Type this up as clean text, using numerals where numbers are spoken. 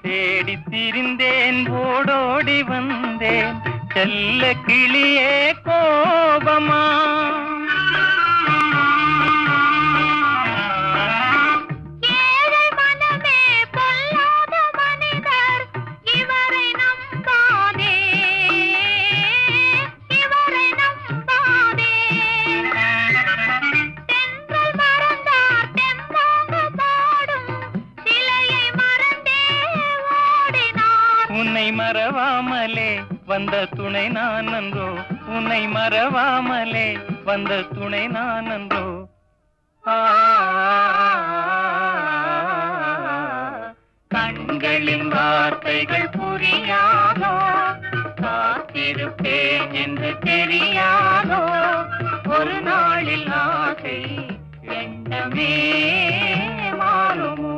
தேடி திரிந்தேன் ஓடோடி வந்தேன் செல்ல கிளியே கோபமா உன்னை மறவாமலே வந்த துணை நான் நன்றோ உன்னை மறவாமலே வந்த துணை நான் நன்றோ கண்களின் வார்த்தைகள் புரியாதோ காத்திருப்பேன் என்று தெரியாதோ ஒரு நாளில் ஆசை எண்ணமே மாறுமோ